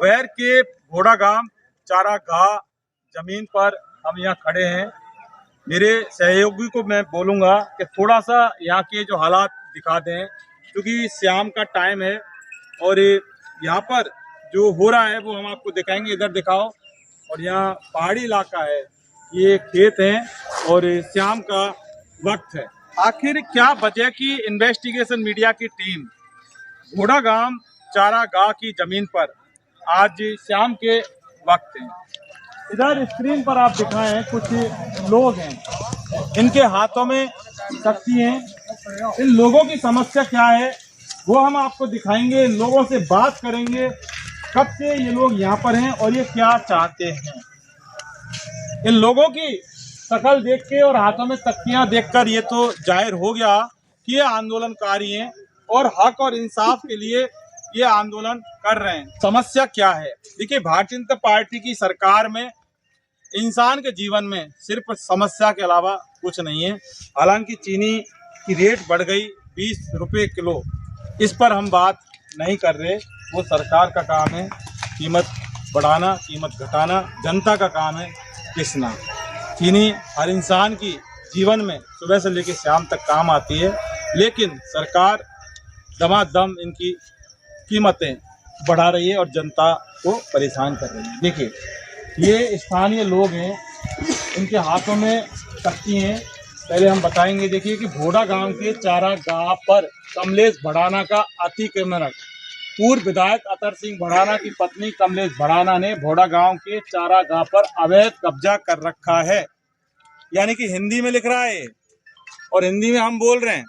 वैर के घोड़ागांव चारागाह जमीन पर हम यहाँ खड़े हैं। मेरे सहयोगी को मैं बोलूँगा कि थोड़ा सा यहाँ के जो हालात दिखा दें, क्योंकि शाम का टाइम है और यहाँ पर जो हो रहा है वो हम आपको दिखाएंगे। इधर दिखाओ। और यहाँ पहाड़ी इलाका है, ये खेत हैं और शाम का वक्त है। आखिर क्या वजह की इन्वेस्टिगेशन मीडिया की टीम घोड़ागांव चारागाह की जमीन पर आज शाम के वक्त है। इधर स्क्रीन पर आप दिखाएं, कुछ लोग हैं, इनके हाथों में शक्ति है। इन लोगों की समस्या क्या है वो हम आपको दिखाएंगे, लोगों से बात करेंगे, कब से ये लोग यहाँ पर हैं और ये क्या चाहते हैं। इन लोगों की शक्ल देख के और हाथों में तख्तियां देखकर ये तो जाहिर हो गया कि ये आंदोलनकारी हैं और हक और इंसाफ के लिए ये आंदोलन कर रहे हैं। समस्या क्या है? देखिए, भारतीय जनता पार्टी की सरकार में इंसान के जीवन में सिर्फ समस्या के अलावा कुछ नहीं है। हालांकि चीनी की रेट बढ़ गई 20 रुपये किलो, इस पर हम बात नहीं कर रहे। वो सरकार का काम है कीमत बढ़ाना, कीमत घटाना, जनता का काम है पिसना। चीनी हर इंसान की जीवन में सुबह से लेकर शाम तक काम आती है, लेकिन सरकार दमादम इनकी कीमतें बढ़ा रही है और जनता को परेशान कर रही है। देखिए, ये स्थानीय लोग हैं, इनके हाथों में शक्ति हैं। पहले हम बताएंगे। देखिए कि घोड़ागांव के चारागाह पर कमलेश भड़ाना का अतिक्रमण, पूर्व विधायक अतर सिंह भड़ाना की पत्नी कमलेश भड़ाना ने घोड़ागांव के चारागाह पर अवैध कब्जा कर रखा है। यानी कि हिंदी में लिख रहा है और हिंदी में हम बोल रहे हैं।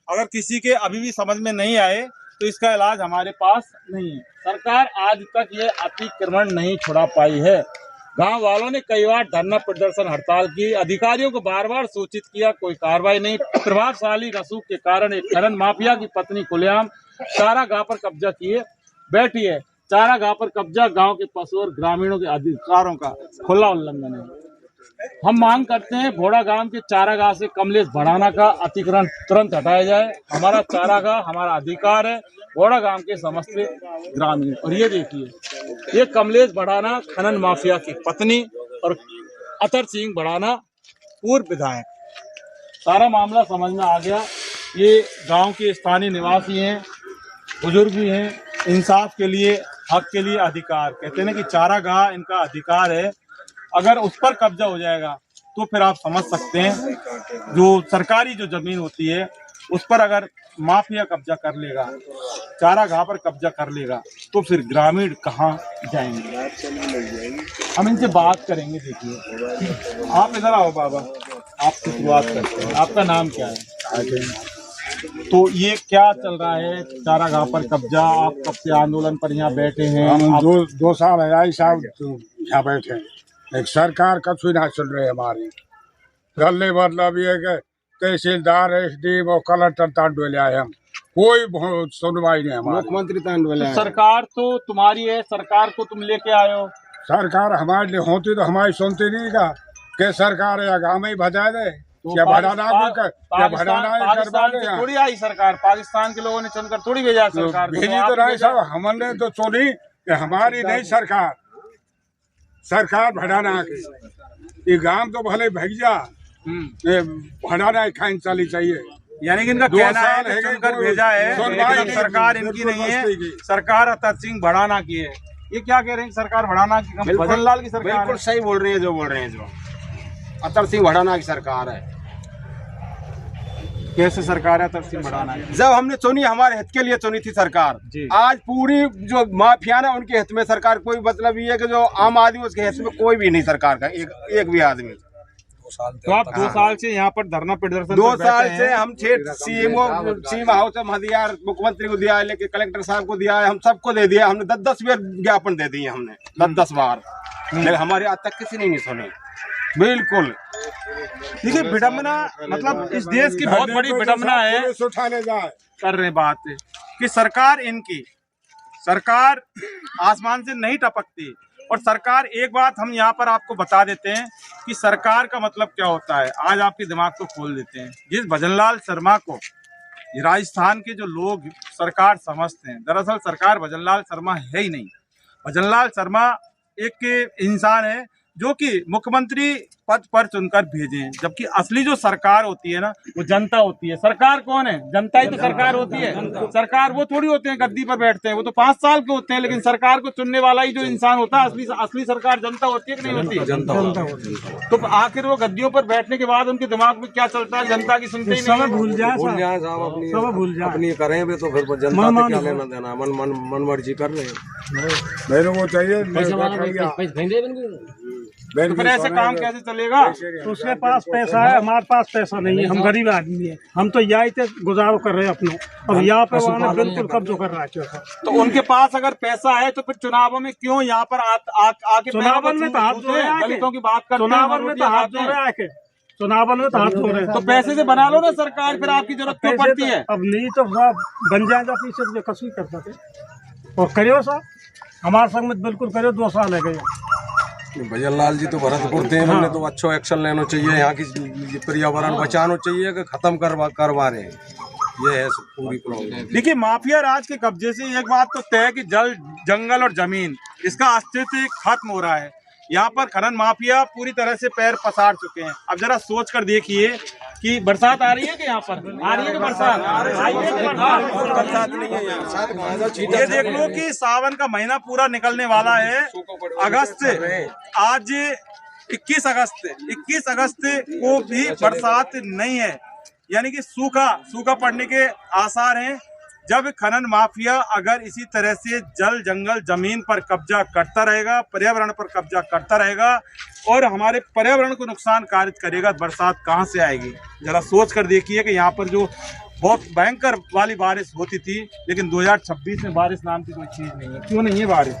अगर किसी के अभी भी समझ में नहीं आए तो इसका इलाज हमारे पास नहीं है। सरकार आज तक ये अतिक्रमण नहीं छुड़ा पाई है। गांव वालों ने कई बार धरना प्रदर्शन हड़ताल की, अधिकारियों को बार बार सूचित किया, कोई कार्रवाई नहीं। प्रभावशाली रसूख के कारण एक खनन माफिया की पत्नी खुलेआम चारागाह पर कब्जा किए बैठी है। चारागाह पर कब्जा गांव के पशु और ग्रामीणों के अधिकारों का खुला उल्लंघन है। हम मांग करते हैं घोड़ागांव के चारागाह से कमलेश भड़ाना का अतिक्रमण तुरंत हटाया जाए। हमारा चारागाह हमारा अधिकार है, घोड़ागांव के समस्त ग्रामीण। और ये देखिए, ये कमलेश भड़ाना खनन माफिया की पत्नी और अतर सिंह भड़ाना पूर्व विधायक। सारा मामला समझ में आ गया। ये गांव के स्थानीय निवासी हैं, बुजुर्ग भी हैं। इंसाफ के लिए, हक के लिए अधिकार, कहते हैं ना कि चारागाह इनका अधिकार है। अगर उस पर कब्जा हो जाएगा तो फिर आप समझ सकते हैं, जो सरकारी जो जमीन होती है उस पर अगर माफिया कब्जा कर लेगा, चारागाह पर कब्जा कर लेगा, तो फिर ग्रामीण कहाँ जाएंगे। हम इनसे बात करेंगे। देखिए, आप इधर आओ बाबा, आपसे शुरुआत करते हैं। आपका नाम क्या है? तो ये क्या चल रहा है चारागाह पर कब्जा? आप कब से आंदोलन पर यहाँ बैठे हैं? हम दो साल है आई साहब यहाँ बैठे। एक सरकार कछु ना सुन रहे हमारी गले। मतलब ये कि तहसीलदार, एसडीएम और कलेक्टर तांडवे आए, हम कोई सुनवाई नहीं हमारी। मुख्यमंत्री तांडवे तो सरकार तो तुम्हारी है, सरकार को तुम लेके आए हो। सरकार हमारे लिए होती तो हमारी सुनती नहीं का कि सरकार या गाँव में ही भजा दे तो या भड़ाना करवा दे। थोड़ी आई सरकार, पाकिस्तान के लोगों ने चुनकर थोड़ी भेजा सरकार। भेजी तो नहीं साहब, हमने तो सुनी कि हमारी नहीं सरकार, सरकार भड़ाना की। ये गांव तो भले भैया भड़ाना खाइन चली चाहिए। यानी कि इनका कहना है कि चुनकर भेजा है, लेकिन सरकार इनकी नहीं है, सरकार अतर सिंह भड़ाना की है। ये क्या कह रहे हैं? सरकार भड़ाना की, भजन लाल की सरकार। बिल्कुल सही बोल रहे हैं, जो बोल रहे हैं, जो अतर सिंह भड़ाना की सरकार है। कैसे सरकार है अतर सिंह भड़ाना की? जब हमने चुनी, हमारे हित के लिए चुनी थी सरकार। आज पूरी जो माफिया ना उनके हित में सरकार। कोई मतलब ये है कि जो आम आदमी उसके हित में कोई भी नहीं सरकार का, एक भी आदमी। तो आप 2 साल से यहाँ पर धरना प्रदर्शन 2 साल से हम सीएम हाउस में दिया, मुख्यमंत्री को दिया है, लेके कलेक्टर साहब को दिया है, हम सबको दे दिया। हमने 10 बार ज्ञापन दे दिए, हमने 10 बार, लेकिन हमारे आज तक किसी ने नहीं सुने। बिल्कुल। देखिए, विडम्बना, मतलब इस देश की बहुत बड़ी विडम्बना है। उठाने जाए कर रहे बात कि सरकार सरकार आसमान से नहीं टपकती। और सरकार, एक बात हम यहाँ पर आपको बता देते हैं कि सरकार का मतलब क्या होता है। आज आपके दिमाग को खोल देते हैं। जिस भजनलाल शर्मा को राजस्थान के जो लोग सरकार समझते हैं, दरअसल सरकार भजनलाल शर्मा है ही नहीं। भजनलाल शर्मा एक इंसान है जो कि मुख्यमंत्री पद पर चुनकर भेजे हैं, जबकि असली जो सरकार होती है ना वो जनता होती है। सरकार कौन है? जनता ही तो सरकार होती है। सरकार वो थोड़ी होते हैं गद्दी पर बैठते हैं, वो तो 5 साल के होते हैं, लेकिन सरकार को चुनने वाला ही जो इंसान होता है असली सरकार जनता होती है कि नहीं होती? जनता होती है। तो आखिर वो गद्दियों पर बैठने के बाद उनके दिमाग में क्या चलता है जनता की सुनते ही नहीं। भूल जाए साहब, अपनी करें भी तो फिर जनता से क्या लेना देना, मन मर्जी कर ले। मेरे को चाहिए तो फिर ऐसे काम कैसे चलेगा? तो उसके पास पैसा है, हमारे पास पैसा नहीं है, हम गरीब आदमी है, हम तो यहाँ थे गुजारो कर रहे हैं अपना। अब यहाँ पे वहाँ बिल्कुल कब्जा कर रहा है। तो उनके पास अगर पैसा है तो फिर चुनावों में क्यों यहाँ पर आके चुनावन में तो हाथ जोड़े दलितों की बात करते हैं? चुनावन में तो हाथ जोड़े आके, चुनावन में तो हाथ जोड़े। तो पैसे से बना लो ना सरकार, फिर आपकी जरूरत क्यों पड़ती है? अब नहीं तो बन जाएगा पीछे जो कसू कर सके और करियो साहब, हमारे संग में बिल्कुल करियो। 2 साल है गए। भजनलाल जी तो भरतपुर थे, इन्होंने तो अच्छा एक्शन लेना चाहिए, यहाँ की पर्यावरण बचाना चाहिए कि खत्म करवा रहे हैं। ये है पूरी प्रॉब्लम। देखिए, माफिया राज के कब्जे से एक बात तो तय है कि जल, जंगल और जमीन इसका अस्तित्व खत्म हो रहा है। यहाँ पर खनन माफिया पूरी तरह से पैर पसार चुके हैं। अब जरा सोच कर देखिए कि बरसात आ रही है कि यहाँ पर आ रही है कि बरसात नहीं है यहाँ। ये देख लो कि सावन का महीना पूरा निकलने वाला है। अगस्त आज 21 अगस्त को भी बरसात नहीं है, यानी कि सूखा पड़ने के आसार हैं। जब खनन माफिया अगर इसी तरह से जल, जंगल, जमीन पर कब्जा करता रहेगा, पर्यावरण पर कब्जा करता रहेगा और हमारे पर्यावरण को नुकसान कारित करेगा, बरसात कहाँ से आएगी? जरा सोच कर देखिए कि यहाँ पर जो बहुत भयंकर वाली बारिश होती थी, लेकिन 2026 में बारिश नाम की कोई चीज नहीं है। क्यों नहीं है बारिश?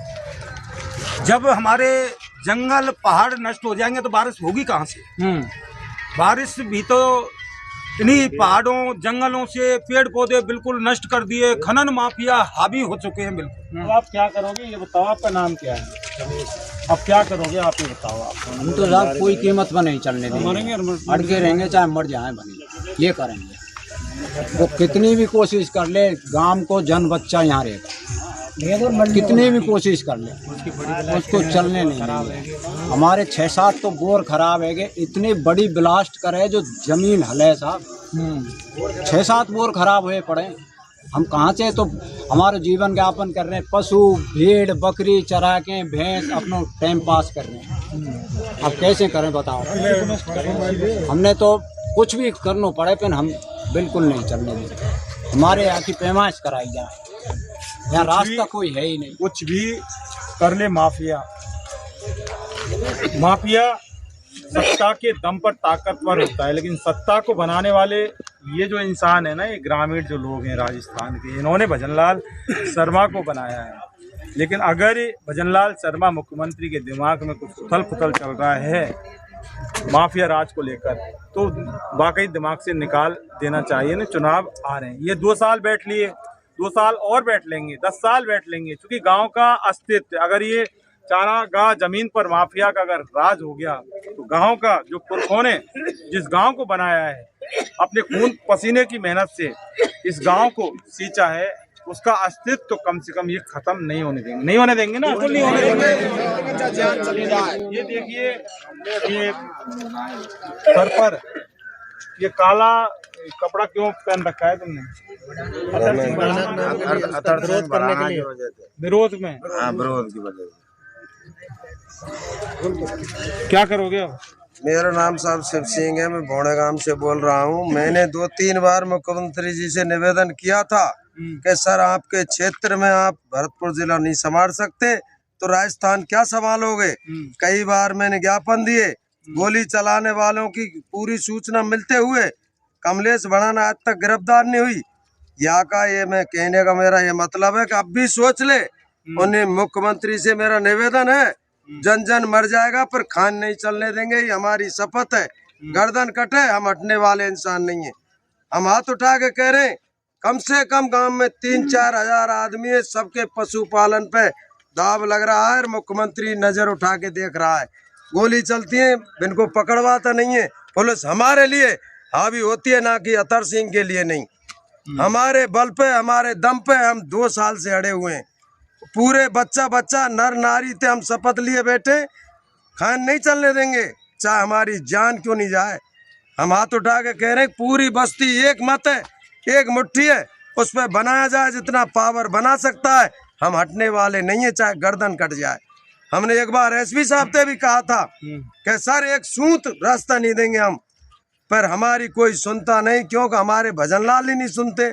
जब हमारे जंगल पहाड़ नष्ट हो जाएंगे तो बारिश होगी कहाँ से? बारिश भी तो इन्हीं पहाड़ों, जंगलों से पेड़ पौधे बिल्कुल नष्ट कर दिए, खनन माफिया हावी हो चुके हैं बिल्कुल। तो आप क्या करोगे ये बताओ, आपका नाम क्या है? अब क्या करोगे आप ये बताओ। आप हम तो साहब कोई कीमत में नहीं चलने देंगे, अड़के रहेंगे चाहे मर जाए बने, ये करेंगे। वो कितनी भी कोशिश कर ले, गांव को जन बच्चा यहाँ रहेगा, कितनी भी कोशिश कर ले उसको चलने नहीं देंगे। हमारे 6-7 तो बोर खराब है, इतनी बड़ी ब्लास्ट करे जो जमीन हले साहब। 6-7 बोर खराब हुए पड़े, हम कहाँ से तो हमारे जीवन यापन कर रहे हैं, पशु भेड़ बकरी चरा के भैंस अपना टाइम पास कर रहे हैं। अब कैसे करें बताओ? हमने तो कुछ भी करना पड़े पर हम बिल्कुल नहीं चलने देंगे। हमारे यहाँ की पैमाइश कराई जाए, यहाँ रास्ता कोई है ही नहीं। कुछ भी कर ले माफिया सत्ता के दम पर ताकतवर होता है, लेकिन सत्ता को बनाने वाले ये जो इंसान है ना, ये ग्रामीण जो लोग हैं राजस्थान के, इन्होंने भजनलाल शर्मा को बनाया है। लेकिन अगर भजनलाल शर्मा मुख्यमंत्री के दिमाग में कुछ उथल पुथल चल रहा है माफिया राज को लेकर, तो वाकई दिमाग से निकाल देना चाहिए ना। चुनाव आ रहे हैं, ये 2 साल बैठ लिए, 2 साल और बैठ लेंगे, 10 साल बैठ लेंगे, क्योंकि गांव का अस्तित्व, अगर ये चारागाह जमीन पर माफिया का अगर राज हो गया तो गांव का जो पुरखों ने जिस गांव को बनाया है, अपने खून पसीने की मेहनत से इस गांव को सींचा है, उसका अस्तित्व तो कम से कम ये खत्म नहीं होने देंगे। नहीं होने देंगे ना, नहीं होने देंगे। ये देखिए, ये सर पर ये काला कपड़ा क्यों पहन रखा है तुमने? विरोध में, विरोध की वजह से। क्या करोगे अब? मेरा नाम साहब शिव सिंह है, मैं भोड़े गांव से बोल रहा हूँ। मैंने 2-3 बार मुख्यमंत्री जी से निवेदन किया था कि सर आपके क्षेत्र में आप भरतपुर जिला नहीं संभाल सकते तो राजस्थान क्या संभालोगे। कई बार मैंने ज्ञापन दिए, गोली चलाने वालों की पूरी सूचना मिलते हुए कमलेश भड़ाना आज तक गिरफ्तार नहीं हुई। यहाँ का ये मैं कहने का मेरा ये मतलब है कि अब भी सोच ले। उन्हें मुख्यमंत्री से मेरा निवेदन है, जन जन मर जाएगा पर खान नहीं चलने देंगे, ये हमारी शपथ है। गर्दन कटे, हम हटने वाले इंसान नहीं है। हम हाथ उठा के कह रहे हैं, कम से कम गांव में 3-4 हजार आदमी है, सबके पशुपालन पे दाव लग रहा है और मुख्यमंत्री नजर उठा के देख रहा है। गोली चलती है, इनको पकड़वाता नहीं है। पुलिस हमारे लिए हावी होती है, ना कि अतर सिंह के लिए नहीं। हमारे बल पे, हमारे दम पे हम 2 साल से अड़े हुए हैं। पूरे बच्चा बच्चा नर नारी थे, हम शपथ लिए बैठे, खान नहीं चलने देंगे, चाहे हमारी जान क्यों नहीं जाए। हम हाथ उठा के कह रहे हैं पूरी बस्ती एक मत है, एक मुट्ठी है, उस पर बनाया जाए जितना पावर बना सकता है। हम हटने वाले नहीं है, चाहे गर्दन कट जाए। हमने एक बार एसपी साहब से भी कहा था कि सर एक सूत रास्ता नहीं देंगे हम, पर हमारी कोई सुनता नहीं, क्योंकि हमारे भजन लाल ही नहीं सुनते,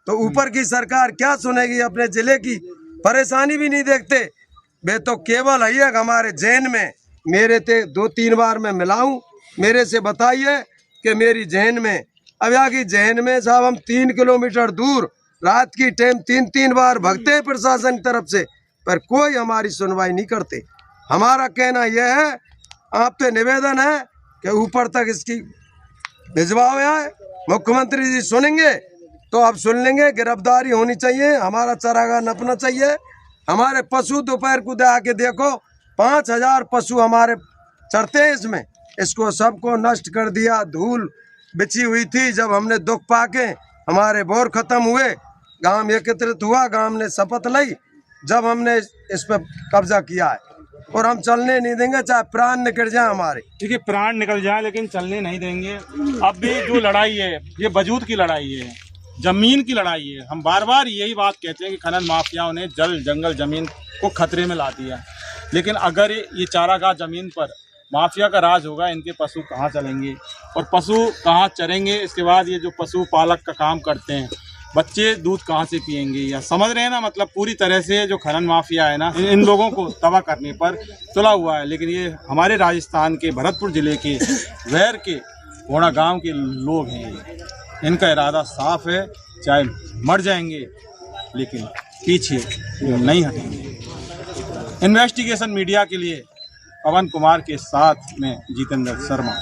तो ऊपर की सरकार क्या सुनेगी। अपने जिले की परेशानी भी नहीं देखते। वे तो केवल है हमारे जैन में मेरे ते 2-3 बार मैं मिलाऊं, मेरे से बताइए कि मेरी जैन में, अब यहाँ की जैन में साहब हम 3 किलोमीटर दूर रात की टाइम 3-3 बार भगते हैं प्रशासन की तरफ से, पर कोई हमारी सुनवाई नहीं करते। हमारा कहना यह है, आप पे निवेदन है कि ऊपर तक इसकी भिजवाओ। है मुख्यमंत्री जी सुनेंगे तो आप सुन लेंगे, गिरफ्तारी होनी चाहिए, हमारा चारागाह नपना चाहिए। हमारे पशु दोपहर को दे आके देखो, 5000 पशु हमारे चरते हैं इसमें, इसको सबको नष्ट कर दिया। धूल बिछी हुई थी, जब हमने दुख पाके हमारे बोर खत्म हुए, गांव एकत्रित हुआ, गांव ने शपथ ली, जब हमने इस पर कब्जा किया है, और हम चलने नहीं देंगे, चाहे प्राण निकल जाए हमारे। ठीक है, प्राण निकल जाए लेकिन चलने नहीं देंगे। अब भी जो लड़ाई है ये वजूद की लड़ाई है, जमीन की लड़ाई है। हम बार बार यही बात कहते हैं कि खनन माफियाओं ने जल जंगल जमीन को खतरे में ला दिया, लेकिन अगर ये चारागाह जमीन पर माफिया का राज होगा, इनके पशु कहाँ चलेंगे और पशु कहाँ चरेंगे। इसके बाद ये जो पशु पालक का काम करते हैं, बच्चे दूध कहाँ से पिएंगे, या समझ रहे हैं ना। मतलब पूरी तरह से जो खनन माफिया है ना, इन लोगों को तबाह करने पर तुला हुआ है। लेकिन ये हमारे राजस्थान के भरतपुर जिले के वैर के घोड़ा गांव के लोग हैं, इनका इरादा साफ है, चाहे मर जाएंगे लेकिन पीछे नहीं हटेंगे। इन्वेस्टिगेशन मीडिया के लिए पवन कुमार के साथ में जितेंद्र शर्मा।